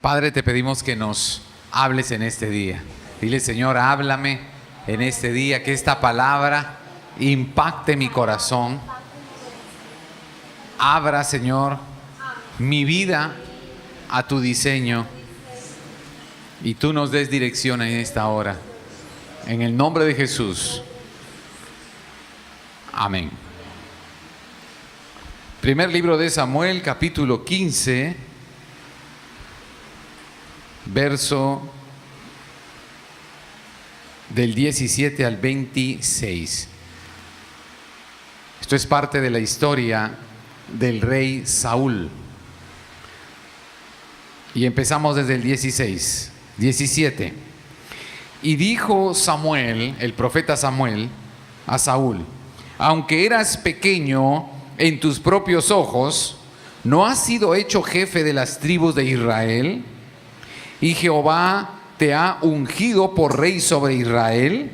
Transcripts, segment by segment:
Padre, te pedimos que nos hables en este día. Dile, Señor, háblame en este día, que esta palabra impacte mi corazón. Abra, Señor, mi vida a tu diseño y tú nos des dirección en esta hora. En el nombre de Jesús. Amén. Primer libro de Samuel, capítulo 15. Verso del 17 al 26. Esto es parte de la historia del rey Saúl. Y empezamos desde el 17. Y dijo Samuel, el profeta Samuel, a Saúl: aunque eras pequeño en tus propios ojos, ¿no has sido hecho jefe de las tribus de Israel? Y Jehová te ha ungido por rey sobre Israel.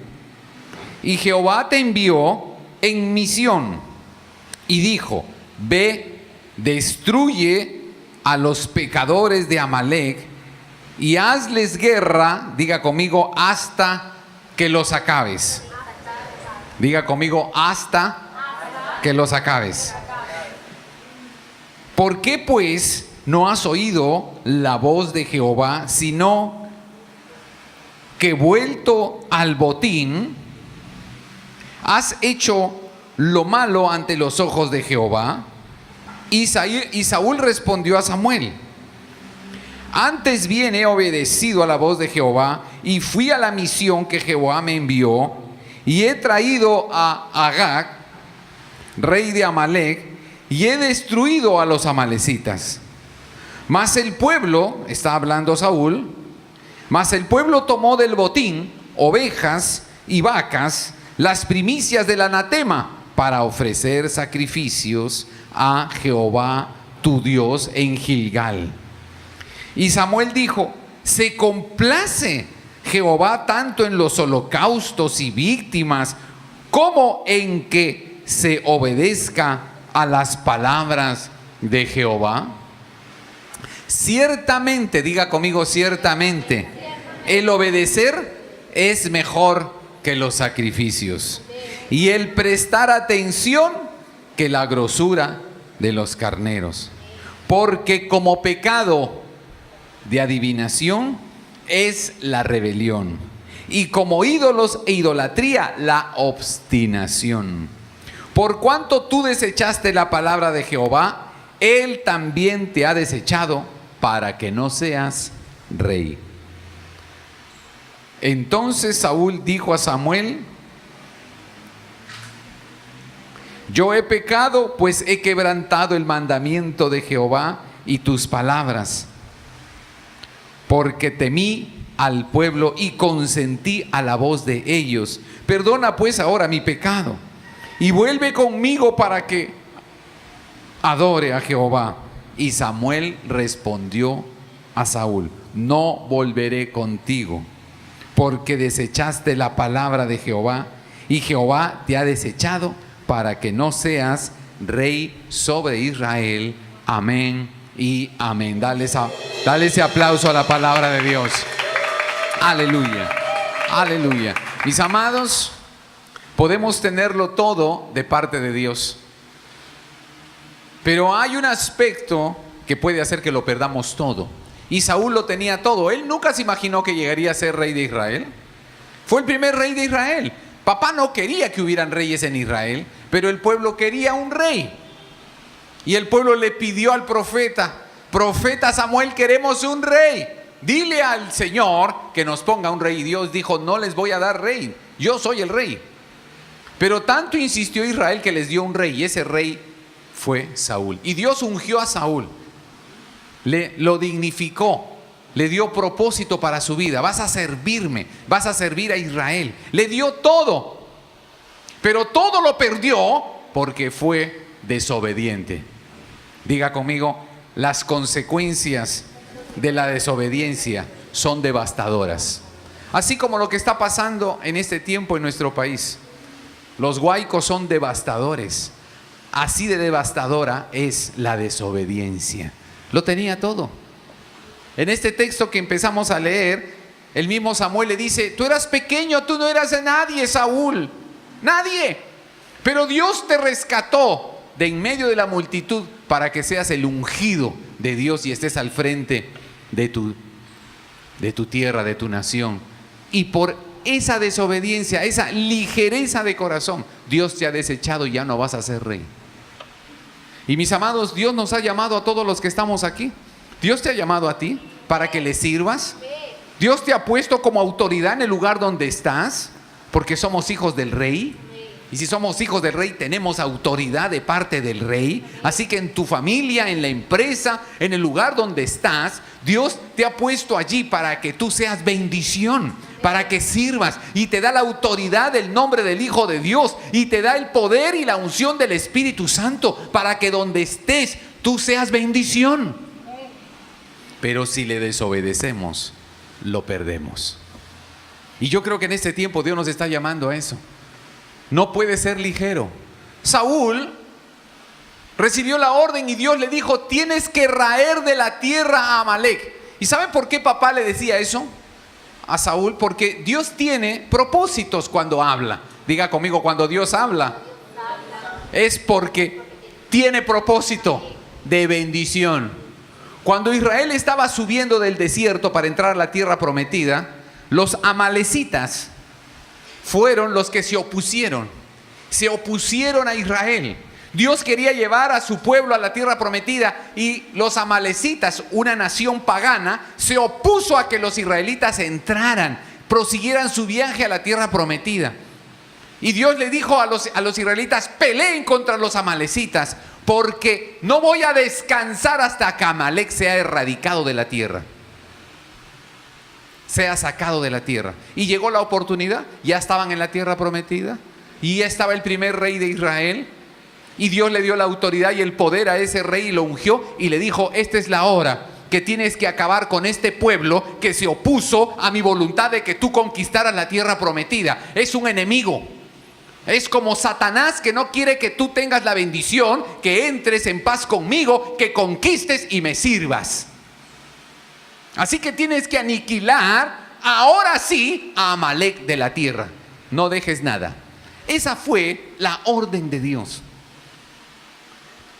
Y Jehová te envió en misión y dijo: ve, destruye a los pecadores de Amalec y hazles guerra, diga conmigo, hasta que los acabes. Diga conmigo, hasta que los acabes. ¿Por qué pues no has oído la voz de Jehová, sino que vuelto al botín, has hecho lo malo ante los ojos de Jehová? Y Saúl respondió a Samuel: antes bien he obedecido a la voz de Jehová y fui a la misión que Jehová me envió, y he traído a Agag, rey de Amalec, y he destruido a los amalecitas. Mas el pueblo, está hablando Saúl, mas el pueblo tomó del botín ovejas y vacas, las primicias del anatema, para ofrecer sacrificios a Jehová tu Dios en Gilgal. Y Samuel dijo: ¿se complace Jehová tanto en los holocaustos y víctimas como en que se obedezca a las palabras de Jehová? Ciertamente, diga conmigo, ciertamente, el obedecer es mejor que los sacrificios, y el prestar atención que la grosura de los carneros. Porque como pecado de adivinación es la rebelión, y como ídolos e idolatría la obstinación. Por cuanto tú desechaste la palabra de Jehová, Él también te ha desechado para que no seas rey. Entonces Saúl dijo a Samuel: yo he pecado, pues he quebrantado el mandamiento de Jehová y tus palabras, porque temí al pueblo y consentí a la voz de ellos. Perdona pues ahora mi pecado y vuelve conmigo para que adore a Jehová. Y Samuel respondió a Saúl: no volveré contigo, porque desechaste la palabra de Jehová, y Jehová te ha desechado para que no seas rey sobre Israel. Amén y amén. Dale ese aplauso a la palabra de Dios. Aleluya, aleluya. Mis amados, podemos tenerlo todo de parte de Dios, pero hay un aspecto que puede hacer que lo perdamos todo. Y Saúl lo tenía todo. Él nunca se imaginó que llegaría a ser rey de Israel. Fue el primer rey de Israel. Papá no quería que hubieran reyes en Israel, pero el pueblo quería un rey. Y el pueblo le pidió al profeta: profeta Samuel, queremos un rey. Dile al Señor que nos ponga un rey. Y Dios dijo: no les voy a dar rey, yo soy el rey. Pero tanto insistió Israel que les dio un rey, y ese rey fue Saúl. Y Dios ungió a Saúl, lo dignificó, le dio propósito para su vida. Vas a servirme, vas a servir a Israel. Le dio todo, pero todo lo perdió porque fue desobediente. Diga conmigo, las consecuencias de la desobediencia son devastadoras. Así como lo que está pasando en este tiempo en nuestro país. Los huaicos son devastadores. Así de devastadora es la desobediencia. Lo tenía todo. En este texto que empezamos a leer, el mismo Samuel le dice: tú eras pequeño, tú no eras de nadie, Saúl, nadie. Pero Dios te rescató de en medio de la multitud para que seas el ungido de Dios y estés al frente de tu tierra, de tu nación. Y por esa desobediencia, esa ligereza de corazón, Dios te ha desechado y ya no vas a ser rey. Y mis amados, Dios nos ha llamado a todos los que estamos aquí. Dios te ha llamado a ti para que le sirvas. Dios te ha puesto como autoridad en el lugar donde estás, porque somos hijos del rey. Y si somos hijos del rey, tenemos autoridad de parte del rey. Así que en tu familia, en la empresa, en el lugar donde estás, Dios te ha puesto allí para que tú seas bendición, para que sirvas. Y te da la autoridad del nombre del Hijo de Dios. Y te da el poder y la unción del Espíritu Santo para que donde estés, tú seas bendición. Pero si le desobedecemos, lo perdemos. Y yo creo que en este tiempo Dios nos está llamando a eso. No puede ser ligero. Saúl recibió la orden y Dios le dijo: tienes que raer de la tierra a Amalek. ¿Y saben por qué papá le decía eso a Saúl? Porque Dios tiene propósitos cuando habla. Diga conmigo: cuando Dios habla, es porque tiene propósito de bendición. Cuando Israel estaba subiendo del desierto para entrar a la tierra prometida, los amalecitas fueron los que se opusieron a Israel. Dios quería llevar a su pueblo a la tierra prometida y los amalecitas, una nación pagana, se opuso a que los israelitas entraran, prosiguieran su viaje a la tierra prometida. Y Dios le dijo a los israelitas: peleen contra los amalecitas, porque no voy a descansar hasta que Amalek sea erradicado de la tierra, sea sacado de la tierra. Y llegó la oportunidad, ya estaban en la tierra prometida y ya estaba el primer rey de Israel, y Dios le dio la autoridad y el poder a ese rey y lo ungió y le dijo: esta es la hora que tienes que acabar con este pueblo que se opuso a mi voluntad de que tú conquistaras la tierra prometida. Es un enemigo. Es como Satanás, que no quiere que tú tengas la bendición, que entres en paz conmigo, que conquistes y me sirvas. Así que tienes que aniquilar ahora sí a Amalek de la tierra. No dejes nada. Esa fue la orden de Dios.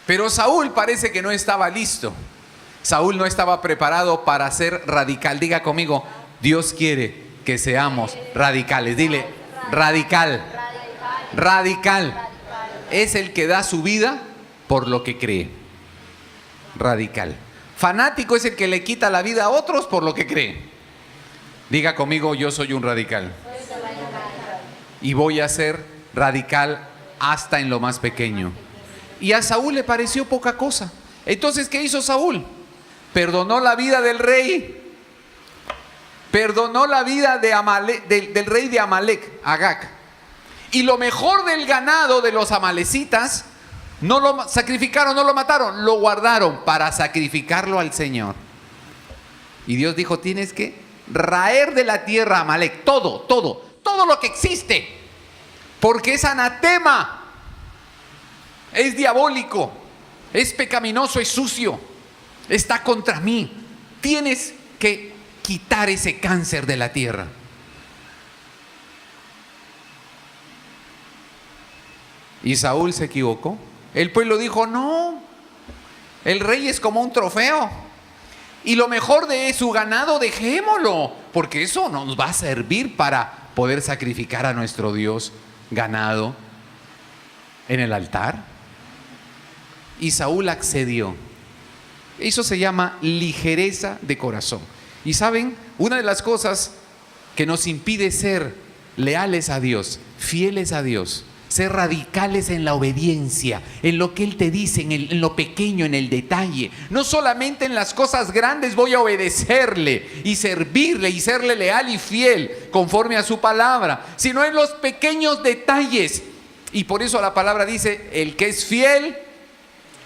Pero Saúl parece que no estaba listo. Saúl no estaba preparado para ser radical. Diga conmigo: Dios quiere que seamos radicales. Dile: radical. Radical. Es el que da su vida por lo que cree. Radical. Fanático es el que le quita la vida a otros por lo que cree. Diga conmigo: yo soy un radical. Y voy a ser radical hasta en lo más pequeño. Y a Saúl le pareció poca cosa. Entonces, ¿qué hizo Saúl? Perdonó la vida del rey. Perdonó la vida de Amalek, del rey de Amalek, Agag. Y lo mejor del ganado de los amalecitas no lo sacrificaron, no lo mataron, lo guardaron para sacrificarlo al Señor. Y Dios dijo: tienes que raer de la tierra a Amalek, todo lo que existe, porque es anatema, es diabólico, es pecaminoso, es sucio, está contra mí. Tienes que quitar ese cáncer de la tierra. Y Saúl se equivocó. El pueblo dijo: no, el rey es como un trofeo, y lo mejor de su ganado dejémoslo, porque eso nos va a servir para poder sacrificar a nuestro Dios ganado en el altar. Y Saúl accedió. Eso se llama ligereza de corazón. Y saben, una de las cosas que nos impide ser leales a Dios, fieles a Dios, ser radicales en la obediencia, en lo que Él te dice, en lo pequeño, en el detalle. No solamente en las cosas grandes voy a obedecerle y servirle y serle leal y fiel conforme a su palabra, sino en los pequeños detalles. Y por eso la palabra dice: el que es fiel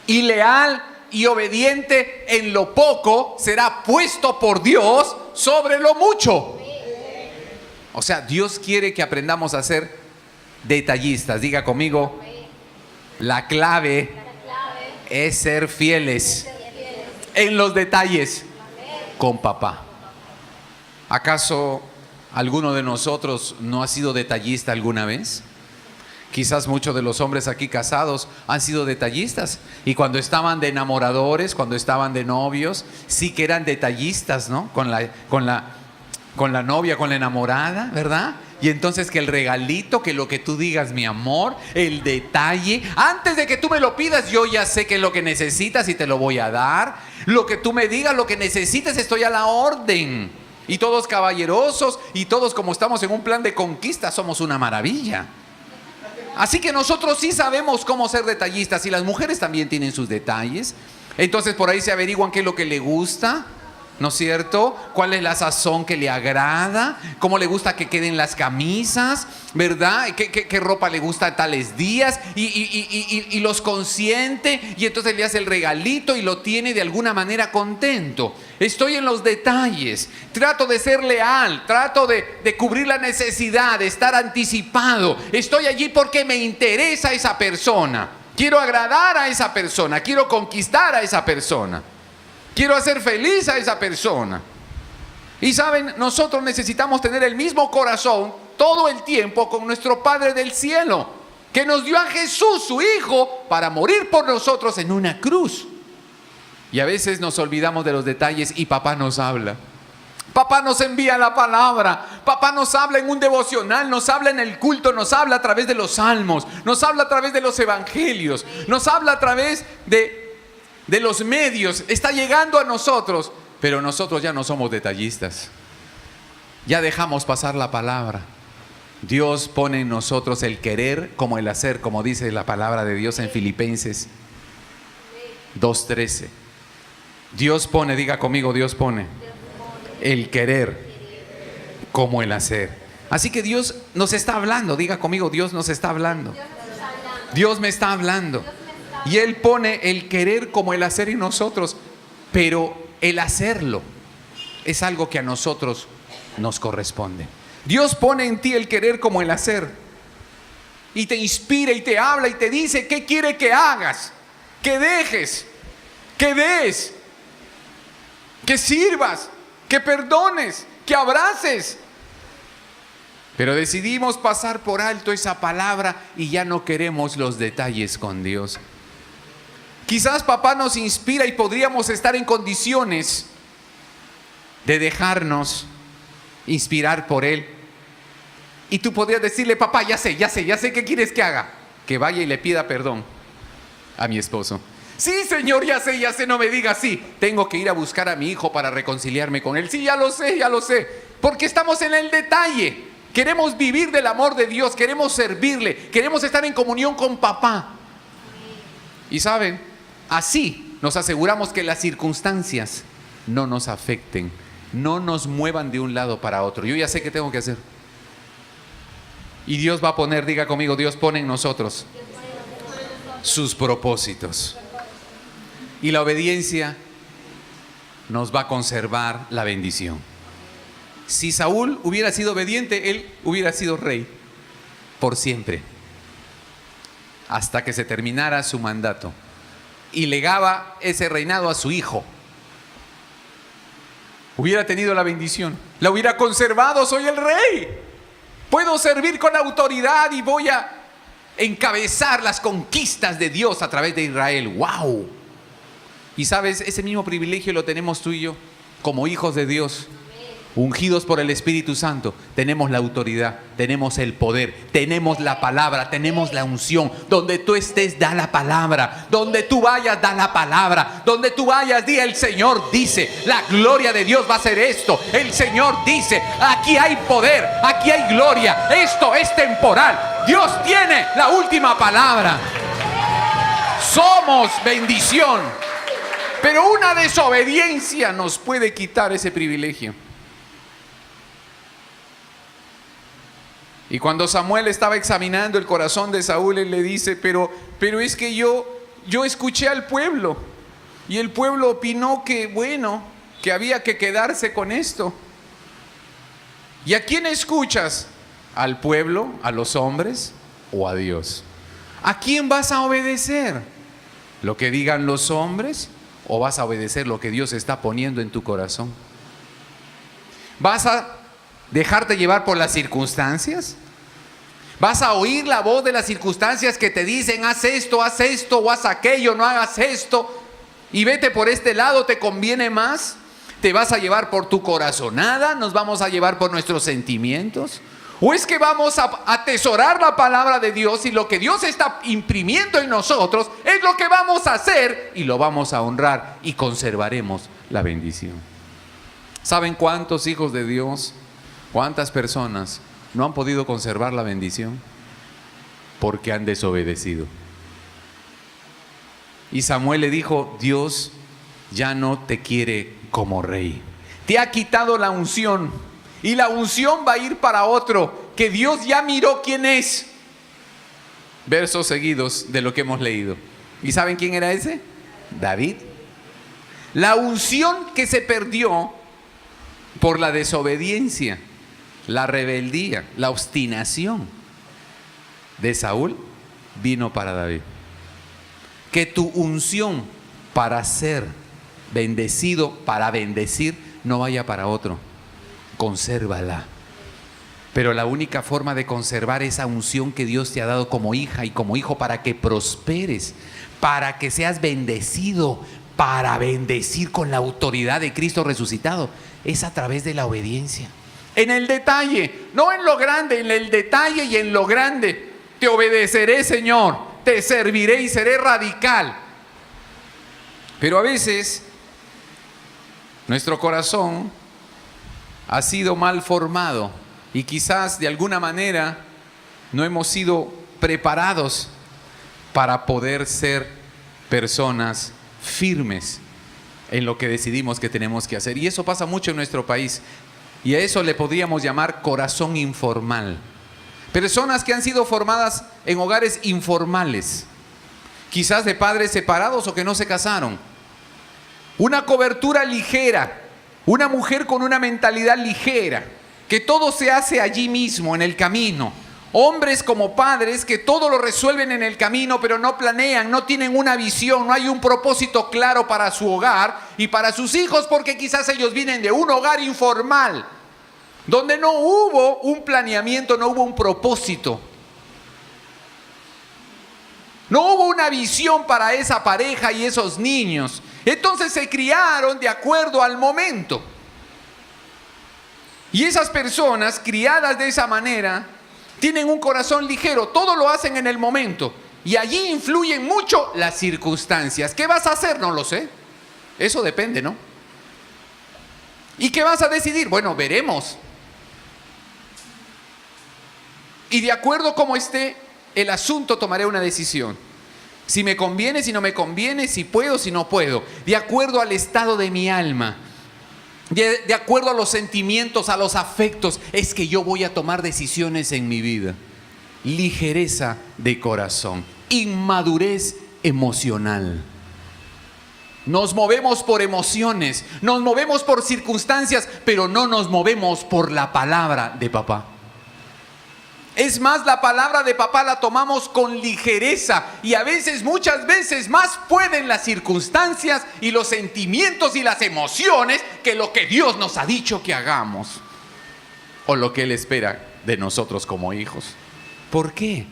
y leal y obediente en lo poco será puesto por Dios sobre lo mucho. O sea, Dios quiere que aprendamos a ser detallistas. Diga conmigo: la clave es ser fieles en los detalles. con papá. ¿Acaso alguno de nosotros no ha sido detallista alguna vez? Quizás muchos de los hombres aquí casados han sido detallistas. Y cuando estaban de enamoradores, cuando estaban de novios, sí que eran detallistas, ¿no? Con la novia, con la enamorada, ¿verdad? Y entonces que el regalito, que lo que tú digas, mi amor, el detalle, antes de que tú me lo pidas, yo ya sé que es lo que necesitas y te lo voy a dar. Lo que tú me digas, lo que necesites, estoy a la orden. Y todos caballerosos y todos, como estamos en un plan de conquista, somos una maravilla. Así que nosotros sí sabemos cómo ser detallistas, y las mujeres también tienen sus detalles. Entonces por ahí se averiguan qué es lo que le gusta, ¿no es cierto? ¿Cuál es la sazón que le agrada? ¿Cómo le gusta que queden las camisas? ¿Verdad? ¿Qué ropa le gusta a tales días? Y los consiente, y entonces le hace el regalito y lo tiene de alguna manera contento. Estoy en los detalles, trato de ser leal, trato de cubrir la necesidad, de estar anticipado. Estoy allí porque me interesa esa persona. Quiero agradar a esa persona, quiero conquistar a esa persona. Quiero hacer feliz a esa persona. Y saben, nosotros necesitamos tener el mismo corazón todo el tiempo con nuestro Padre del cielo, que nos dio a Jesús, su Hijo, para morir por nosotros en una cruz. Y a veces nos olvidamos de los detalles y papá nos habla. Papá nos envía la palabra, papá nos habla en un devocional, nos habla en el culto, nos habla a través de los salmos, nos habla a través de los evangelios, nos habla a través de los medios, está llegando a nosotros, pero nosotros ya no somos detallistas. Ya dejamos pasar la palabra. Dios pone en nosotros el querer como el hacer, como dice la palabra de Dios en Filipenses 2:13. Dios pone, diga conmigo, Dios pone el querer como el hacer. Así que Dios nos está hablando, diga conmigo, Dios nos está hablando. Dios me está hablando. Y Él pone el querer como el hacer en nosotros, pero el hacerlo es algo que a nosotros nos corresponde. Dios pone en ti el querer como el hacer, y te inspira y te habla y te dice qué quiere que hagas, que dejes, que des, que sirvas, que perdones, que abraces. Pero decidimos pasar por alto esa palabra y ya no queremos los detalles con Dios. Quizás papá nos inspira y podríamos estar en condiciones de dejarnos inspirar por Él. Y tú podrías decirle, papá, ya sé qué quieres que haga. Que vaya y le pida perdón a mi esposo. Sí, Señor, ya sé, no me digas sí. Tengo que ir a buscar a mi hijo para reconciliarme con él. Sí, ya lo sé. Porque estamos en el detalle. Queremos vivir del amor de Dios, queremos servirle, queremos estar en comunión con papá. Y saben, así nos aseguramos que las circunstancias no nos afecten, no nos muevan de un lado para otro. Yo ya sé qué tengo que hacer. Y Dios va a poner, diga conmigo, Dios pone en nosotros sus propósitos. Y la obediencia nos va a conservar la bendición. Si Saúl hubiera sido obediente, él hubiera sido rey por siempre, hasta que se terminara su mandato, y legaba ese reinado a su hijo. Hubiera tenido la bendición, la hubiera conservado. Soy el rey, puedo servir con autoridad y voy a encabezar las conquistas de Dios a través de Israel. ¡Wow! Y sabes, ese mismo privilegio lo tenemos tú y yo como hijos de Dios, ungidos por el Espíritu Santo. Tenemos la autoridad, tenemos el poder, tenemos la palabra, tenemos la unción. Donde tú estés, da la palabra. Donde tú vayas, da la palabra. Donde tú vayas, di: el Señor dice, la gloria de Dios va a ser esto. El Señor dice, aquí hay poder, aquí hay gloria. Esto es temporal. Dios tiene la última palabra. Somos bendición. Pero una desobediencia nos puede quitar ese privilegio. Y cuando Samuel estaba examinando el corazón de Saúl, él le dice, pero es que yo escuché al pueblo, y el pueblo opinó que, bueno, que había que quedarse con esto. ¿Y a quién escuchas? ¿Al pueblo, a los hombres o a Dios? ¿A quién vas a obedecer? ¿Lo que digan los hombres o vas a obedecer lo que Dios está poniendo en tu corazón? ¿Vas a dejarte llevar por las circunstancias? ¿Vas a oír la voz de las circunstancias que te dicen haz esto o haz aquello, no hagas esto y vete por este lado, te conviene más? ¿Te vas a llevar por tu corazonada? ¿Nos vamos a llevar por nuestros sentimientos? ¿O es que vamos a atesorar la palabra de Dios y lo que Dios está imprimiendo en nosotros es lo que vamos a hacer y lo vamos a honrar y conservaremos la bendición? ¿Saben cuántos hijos de Dios, cuántas personas no han podido conservar la bendición? Porque han desobedecido. Y Samuel le dijo, Dios ya no te quiere como rey. Te ha quitado la unción y la unción va a ir para otro que Dios ya miró quién es. Versos seguidos de lo que hemos leído. ¿Y saben quién era ese? David. La unción que se perdió por la desobediencia, la rebeldía, la obstinación de Saúl vino para David. Que tu unción para ser bendecido, para bendecir, no vaya para otro. Consérvala. Pero la única forma de conservar esa unción que Dios te ha dado como hija y como hijo para que prosperes, para que seas bendecido, para bendecir con la autoridad de Cristo resucitado, es a través de la obediencia. En el detalle, no en lo grande, en el detalle y en lo grande. Te obedeceré, Señor, te serviré y seré radical. Pero a veces nuestro corazón ha sido mal formado y quizás de alguna manera no hemos sido preparados para poder ser personas firmes en lo que decidimos que tenemos que hacer. Y eso pasa mucho en nuestro país. Y a eso le podríamos llamar corazón informal. Personas que han sido formadas en hogares informales, quizás de padres separados o que no se casaron. Una cobertura ligera, una mujer con una mentalidad ligera, que todo se hace allí mismo, en el camino. Hombres como padres que todo lo resuelven en el camino, pero no planean, no tienen una visión, no hay un propósito claro para su hogar y para sus hijos, porque quizás ellos vienen de un hogar informal, donde no hubo un planeamiento, no hubo un propósito. No hubo una visión para esa pareja y esos niños. Entonces se criaron de acuerdo al momento. Y esas personas criadas de esa manera tienen un corazón ligero, todo lo hacen en el momento. Y allí influyen mucho las circunstancias. ¿Qué vas a hacer? No lo sé. Eso depende, ¿no? ¿Y qué vas a decidir? Bueno, veremos. Y de acuerdo como esté el asunto, tomaré una decisión. Si me conviene, si no me conviene, si puedo, si no puedo. De acuerdo al estado de mi alma. De acuerdo a los sentimientos, a los afectos. Es que yo voy a tomar decisiones en mi vida. Ligereza de corazón. Inmadurez emocional. Nos movemos por emociones. Nos movemos por circunstancias. Pero no nos movemos por la palabra de papá. Es más, la palabra de papá la tomamos con ligereza y a veces, muchas veces más pueden las circunstancias y los sentimientos y las emociones que lo que Dios nos ha dicho que hagamos o lo que Él espera de nosotros como hijos. ¿Por qué?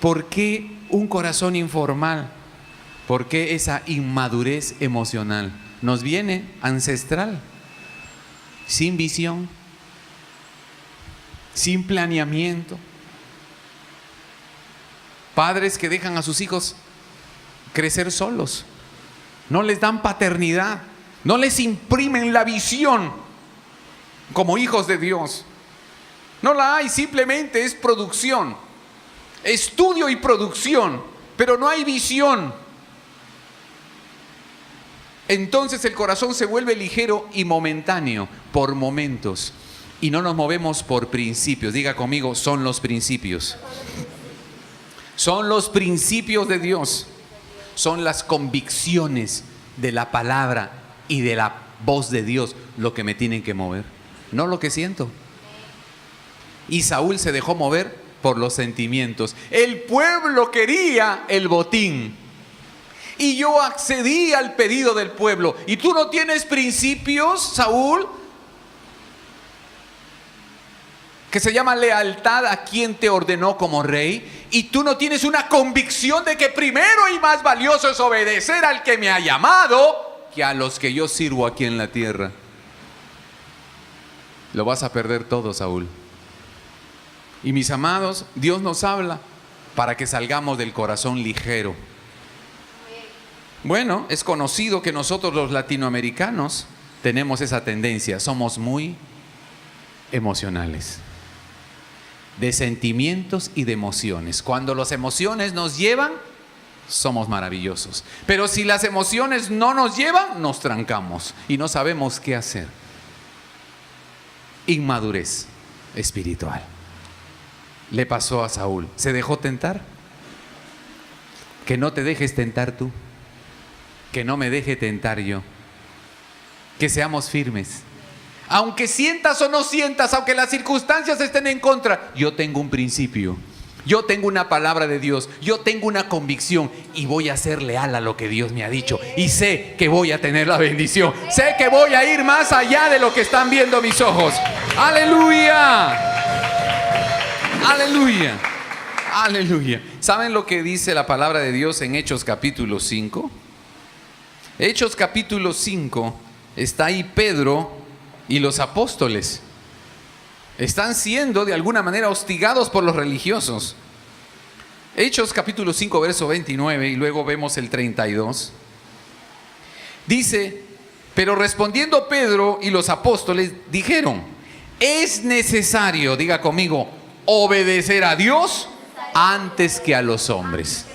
¿Por qué un corazón informal? ¿Por qué esa inmadurez emocional? Nos viene ancestral, sin visión, sin planeamiento. Padres que dejan a sus hijos crecer solos. No les dan paternidad. No les imprimen la visión como hijos de Dios. No la hay, simplemente es producción. Estudio y producción, pero no hay visión. Entonces el corazón se vuelve ligero y momentáneo por momentos. Y no nos movemos por principios. Diga conmigo, son los principios. Son los principios de Dios. Son las convicciones de la palabra y de la voz de Dios lo que me tienen que mover, no lo que siento. Y Saúl se dejó mover por los sentimientos. El pueblo quería el botín y yo accedí al pedido del pueblo. ¿Y tú no tienes principios, Saúl? que se llama lealtad a quien te ordenó como rey, y tú no tienes una convicción de que primero y más valioso es obedecer al que me ha llamado que a los que yo sirvo aquí en la tierra, lo vas a perder todo, Saúl. Y mis amados, Dios nos habla para que salgamos del corazón ligero. Bueno, es conocido que nosotros los latinoamericanos tenemos esa tendencia, somos muy emocionales, de sentimientos y de emociones. Cuando las emociones nos llevan, somos maravillosos. Pero si las emociones no nos llevan, nos trancamos y no sabemos qué hacer. Inmadurez espiritual. Le pasó a Saúl. ¿Se dejó tentar? Que no te dejes tentar tú. Que no me deje tentar yo. Que seamos firmes. Aunque sientas o no sientas, aunque las circunstancias estén en contra, yo tengo un principio. Yo tengo una palabra de Dios. Yo tengo una convicción y voy a ser leal a lo que Dios me ha dicho. Y sé que voy a tener la bendición. Sé que voy a ir más allá de lo que están viendo mis ojos. ¡Aleluya! ¡Aleluya! ¡Aleluya! ¿Saben lo que dice la palabra de Dios en Hechos capítulo 5? Hechos capítulo 5, está ahí Pedro y los apóstoles. Están siendo de alguna manera hostigados por los religiosos. Hechos capítulo 5, verso 29, y luego vemos el 32. Dice: pero respondiendo Pedro y los apóstoles dijeron: es necesario, diga conmigo, obedecer a Dios antes que a los hombres.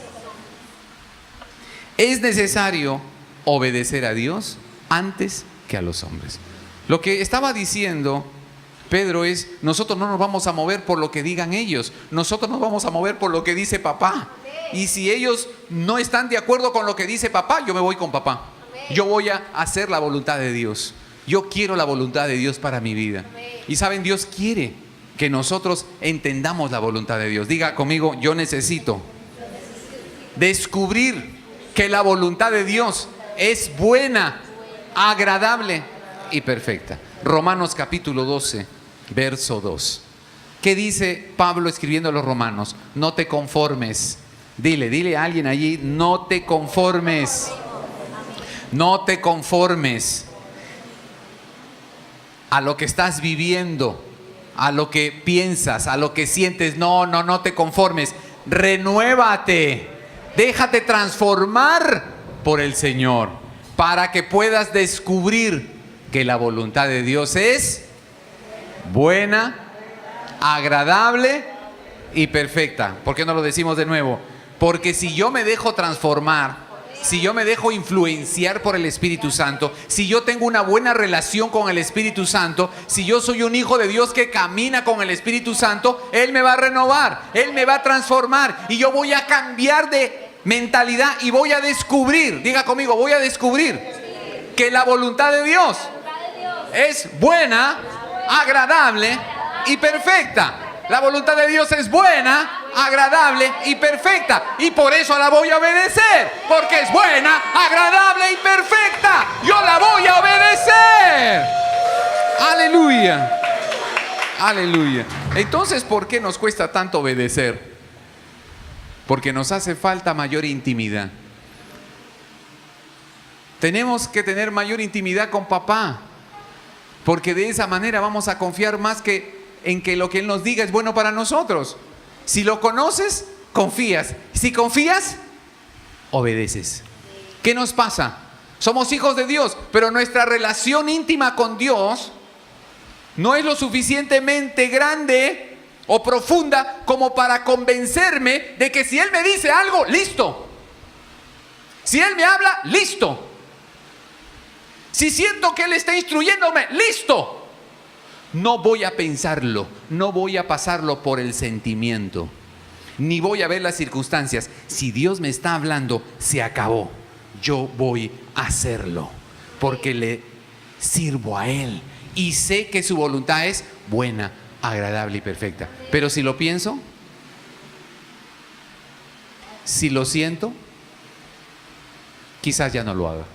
Es necesario obedecer a Dios antes que a los hombres. Lo que estaba diciendo Pedro es: nosotros no nos vamos a mover por lo que digan ellos, nosotros nos vamos a mover por lo que dice papá. Y si ellos no están de acuerdo con lo que dice papá, yo me voy con papá. Yo voy a hacer la voluntad de Dios. Yo quiero la voluntad de Dios para mi vida. Y saben, Dios quiere que nosotros entendamos la voluntad de Dios. Diga conmigo: yo necesito descubrir que la voluntad de Dios es buena, agradable y perfecta. Romanos capítulo 12, verso 2. ¿Qué dice Pablo escribiendo a los romanos? No te conformes. Dile a alguien allí: no te conformes. No te conformes a lo que estás viviendo, a lo que piensas, a lo que sientes. No te conformes. Renuévate. Déjate transformar por el Señor para que puedas descubrir que la voluntad de Dios es buena, agradable y perfecta. ¿Por qué no lo decimos de nuevo? Porque si yo me dejo transformar, si yo me dejo influenciar por el Espíritu Santo, si yo tengo una buena relación con el Espíritu Santo, si yo soy un hijo de Dios que camina con el Espíritu Santo, Él me va a renovar, Él me va a transformar y yo voy a cambiar de mentalidad y voy a descubrir, diga conmigo, voy a descubrir que la voluntad de Dios es buena, agradable y perfecta. La voluntad de Dios es buena, agradable y perfecta. Y por eso la voy a obedecer. Porque es buena, agradable y perfecta. Yo la voy a obedecer. Aleluya. Aleluya. Entonces, ¿por qué nos cuesta tanto obedecer? Porque nos hace falta mayor intimidad. Tenemos que tener mayor intimidad con papá. Porque de esa manera vamos a confiar más en que lo que Él nos diga es bueno para nosotros. Si lo conoces, confías. Si confías, obedeces. ¿Qué nos pasa? Somos hijos de Dios, pero nuestra relación íntima con Dios no es lo suficientemente grande o profunda como para convencerme de que si Él me dice algo, listo. Si Él me habla, listo. Si siento que Él está instruyéndome, listo. No voy a pensarlo, no voy a pasarlo por el sentimiento, ni voy a ver las circunstancias. Si Dios me está hablando, se acabó. Yo voy a hacerlo, porque le sirvo a Él y sé que su voluntad es buena, agradable y perfecta. Pero si lo pienso, si lo siento, quizás ya no lo haga.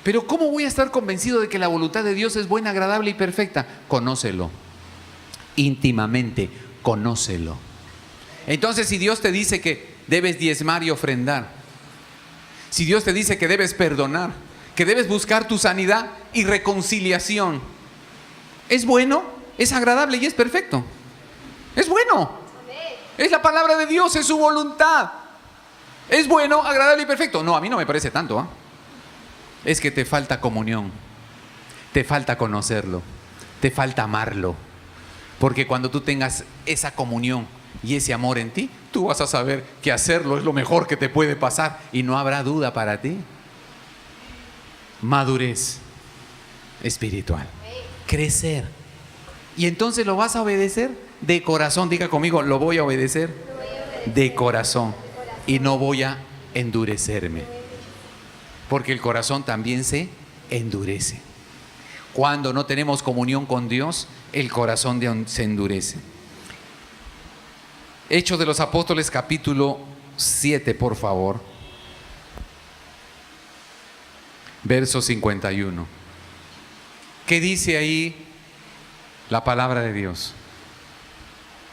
Pero ¿cómo voy a estar convencido de que la voluntad de Dios es buena, agradable y perfecta? Conócelo. íntimamente, conócelo. Entonces, si Dios te dice que debes diezmar y ofrendar, si Dios te dice que debes perdonar, que debes buscar tu sanidad y reconciliación, es bueno, es agradable y es perfecto. Es bueno. Es la palabra de Dios, es su voluntad. Es bueno, agradable y perfecto. No, a mí no me parece tanto, ¿eh? Es que te falta comunión, te falta conocerlo, te falta amarlo. Porque cuando tú tengas esa comunión y ese amor en ti, tú vas a saber que hacerlo es lo mejor que te puede pasar y no habrá duda para ti. Madurez espiritual, crecer. Y entonces lo vas a obedecer de corazón. Diga conmigo, lo voy a obedecer de corazón y no voy a endurecerme. Porque el corazón también se endurece. Cuando no tenemos comunión con Dios, el corazón se endurece. Hechos de los Apóstoles, capítulo 7, por favor. Verso 51. ¿Qué dice ahí la palabra de Dios?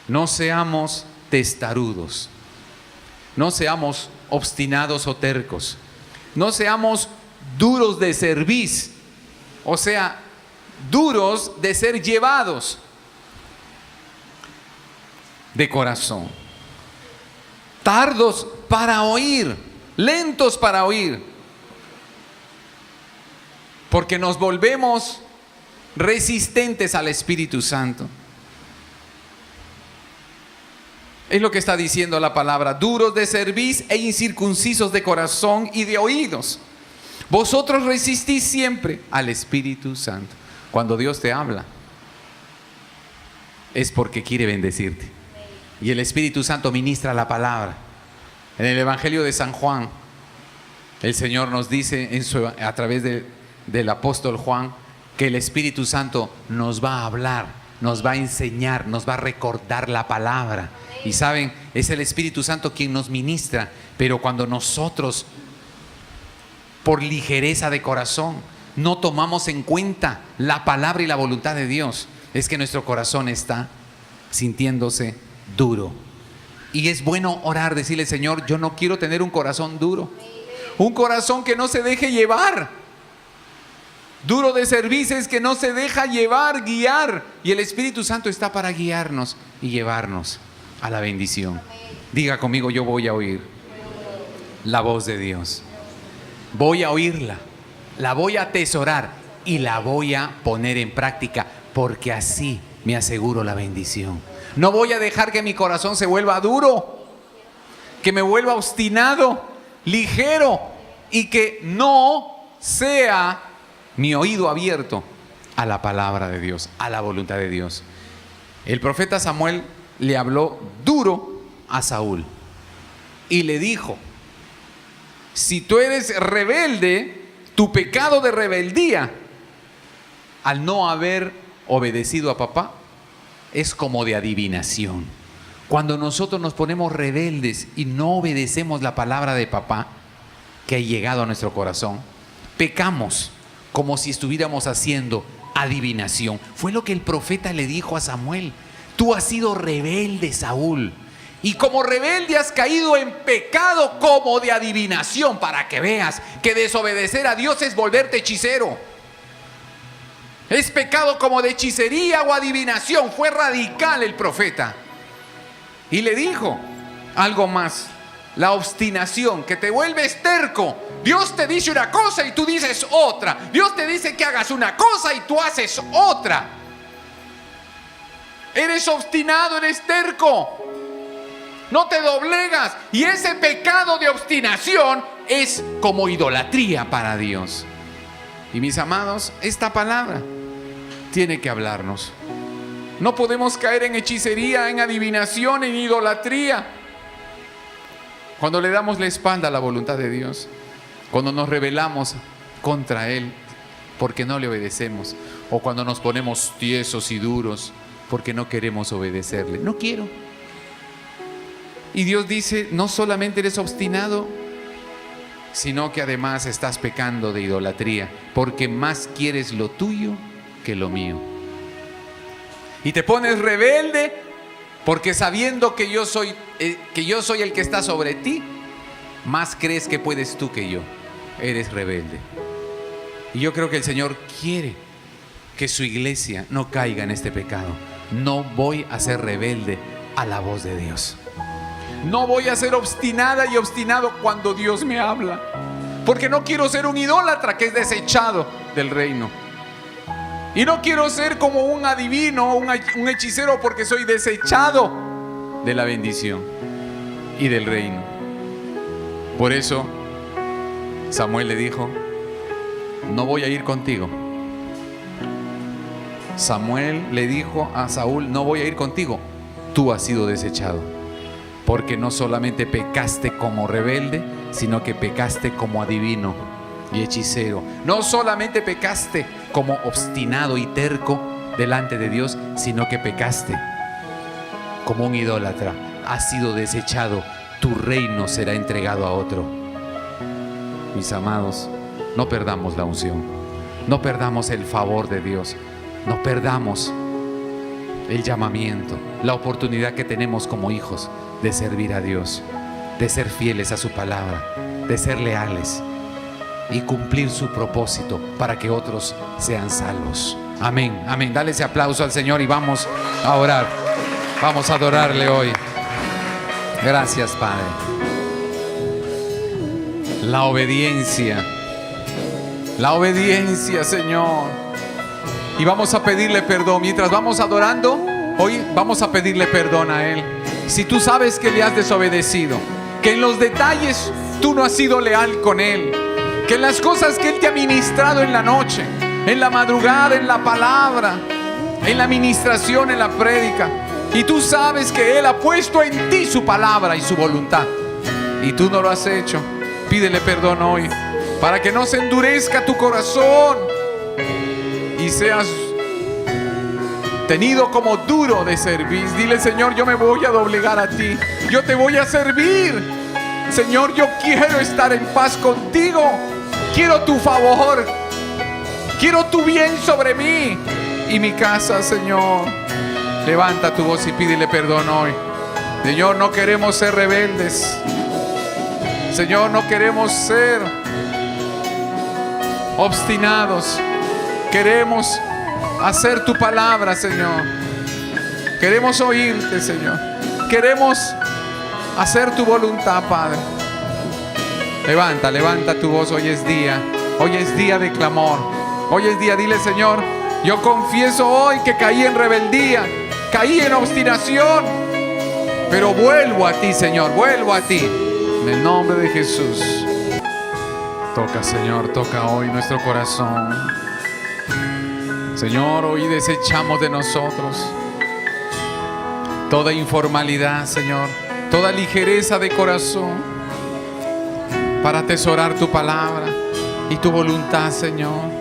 No seamos testarudos, no seamos obstinados o tercos, no seamos duros de cerviz, o sea, duros de ser llevados de corazón, tardos para oír, lentos para oír, porque nos volvemos resistentes al Espíritu Santo. Es lo que está diciendo la palabra: duros de cerviz e incircuncisos de corazón y de oídos. Vosotros resistís siempre al Espíritu Santo. Cuando Dios te habla, es porque quiere bendecirte. Y el Espíritu Santo ministra la palabra. En el Evangelio de San Juan, el Señor nos dice a través del apóstol Juan, que el Espíritu Santo nos va a hablar, nos va a enseñar, nos va a recordar la palabra. Y saben, es el Espíritu Santo quien nos ministra. Pero cuando nosotros, por ligereza de corazón, no tomamos en cuenta la palabra y la voluntad de Dios, es que nuestro corazón está sintiéndose duro. Y es bueno orar, decirle: Señor, yo no quiero tener un corazón duro, un corazón que no se deje llevar. Duro de cerviz es que no se deja llevar, guiar. Y el Espíritu Santo está para guiarnos y llevarnos a la bendición. Diga conmigo: yo voy a oír la voz de Dios. Voy a oírla, la voy a atesorar y la voy a poner en práctica, porque así me aseguro la bendición. No voy a dejar que mi corazón se vuelva duro, que me vuelva obstinado, ligero, y que no sea mi oído abierto a la palabra de Dios, a la voluntad de Dios. El profeta Samuel le habló duro a Saúl y le dijo: si tú eres rebelde, tu pecado de rebeldía al no haber obedecido a papá es como de adivinación. Cuando nosotros nos ponemos rebeldes y no obedecemos la palabra de papá que ha llegado a nuestro corazón, pecamos como si estuviéramos haciendo adivinación. Fue lo que el profeta le dijo a Samuel: tú has sido rebelde, Saúl, y como rebelde has caído en pecado como de adivinación, para que veas que desobedecer a Dios es volverte hechicero. Es pecado como de hechicería o adivinación. Fue radical el profeta. Y le dijo algo más: la obstinación, que te vuelves terco. Dios te dice una cosa y tú dices otra. Dios te dice que hagas una cosa y tú haces otra. Eres obstinado, eres terco. No te doblegas. Y ese pecado de obstinación es como idolatría para Dios. Y mis amados, esta palabra tiene que hablarnos. No podemos caer en hechicería, en adivinación, en idolatría. Cuando le damos la espalda a la voluntad de Dios, cuando nos rebelamos contra Él porque no le obedecemos, o cuando nos ponemos tiesos y duros porque no queremos obedecerle. No quiero. Y Dios dice: no solamente eres obstinado, sino que además estás pecando de idolatría, porque más quieres lo tuyo que lo mío. y te pones rebelde porque sabiendo que yo soy el que está sobre ti, más crees que puedes tú que yo. Eres rebelde. Y yo creo que el Señor quiere que su iglesia no caiga en este pecado. No voy a ser rebelde a la voz de Dios. No voy a ser obstinada y obstinado cuando Dios me habla, porque no quiero ser un idólatra que es desechado del reino. Y no quiero ser como un adivino, un hechicero, porque soy desechado de la bendición y del reino. Por eso Samuel le dijo: no voy a ir contigo. Samuel le dijo a Saúl: no voy a ir contigo. Tú has sido desechado, porque no solamente pecaste como rebelde, sino que pecaste como adivino y hechicero. No solamente pecaste como obstinado y terco delante de Dios, sino que pecaste como un idólatra. Has sido desechado. Tu reino será entregado a otro. Mis amados, no perdamos la unción, no perdamos el favor de Dios, no perdamos el llamamiento, la oportunidad que tenemos como hijos de servir a Dios, de ser fieles a su palabra, de ser leales y cumplir su propósito para que otros sean salvos. Amén, amén. Dale ese aplauso al Señor y vamos a orar. Vamos a adorarle hoy. Gracias, Padre. La obediencia, Señor. Y vamos a pedirle perdón. Mientras vamos adorando, hoy vamos a pedirle perdón a Él. Si tú sabes que le has desobedecido, que en los detalles tú no has sido leal con Él, que en las cosas que Él te ha ministrado en la noche, en la madrugada, en la palabra, en la ministración, en la prédica, y tú sabes que Él ha puesto en ti su palabra y su voluntad, y tú no lo has hecho, pídele perdón hoy, para que no se endurezca tu corazón y seas tenido como duro de servir. Dile: Señor, yo me voy a doblegar a ti, yo te voy a servir. Señor, yo quiero estar en paz contigo, quiero tu favor, quiero tu bien sobre mí y mi casa. Señor, levanta tu voz y pídele perdón hoy. Señor, no queremos ser rebeldes. Señor, no queremos ser obstinados. Queremos hacer tu palabra, Señor. Queremos oírte, Señor. Queremos hacer tu voluntad, Padre. Levanta tu voz. Hoy es día de clamor. Hoy es día, dile: Señor, yo confieso hoy que caí en rebeldía, caí en obstinación, pero vuelvo a ti, Señor, vuelvo a ti, en el nombre de Jesús. Toca, Señor, toca hoy nuestro corazón. Señor, hoy desechamos de nosotros toda informalidad, Señor, toda ligereza de corazón, para atesorar tu palabra y tu voluntad, Señor.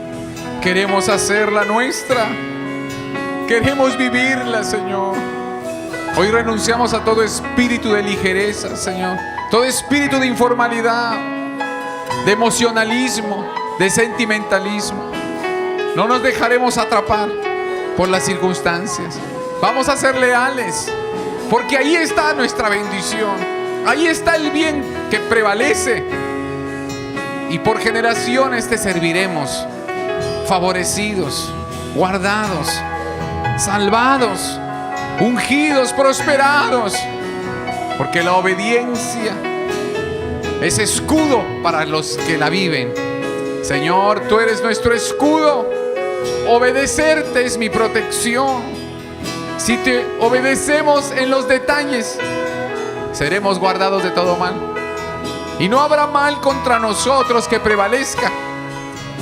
Queremos hacerla nuestra, queremos vivirla, Señor. Hoy renunciamos a todo espíritu de ligereza, Señor, todo espíritu de informalidad, de emocionalismo, de sentimentalismo. No nos dejaremos atrapar por las circunstancias. Vamos a ser leales, porque ahí está nuestra bendición, ahí está el bien que prevalece, y por generaciones te serviremos, favorecidos, guardados, salvados, ungidos, prosperados, porque la obediencia es escudo para los que la viven. Señor, tú eres nuestro escudo. Obedecerte es mi protección. Si te obedecemos en los detalles, seremos guardados de todo mal, y no habrá mal contra nosotros que prevalezca,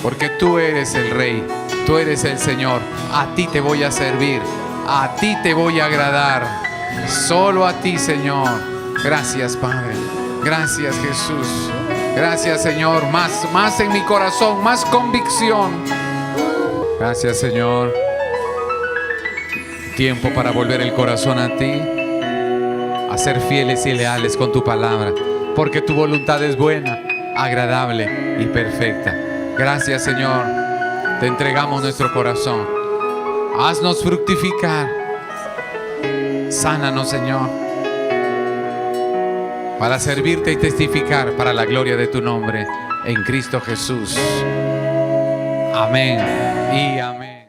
porque tú eres el Rey, tú eres el Señor. A ti te voy a servir, a ti te voy a agradar, solo a ti, Señor. Gracias, Padre. Gracias, Jesús. Gracias, Señor. Más en mi corazón, más convicción. Gracias, Señor. Tiempo para volver el corazón a ti, a ser fieles y leales con tu palabra, porque tu voluntad es buena, agradable y perfecta. Gracias, Señor. Te entregamos nuestro corazón. Haznos fructificar. Sánanos, Señor, para servirte y testificar para la gloria de tu nombre, en Cristo Jesús. Amén y amén.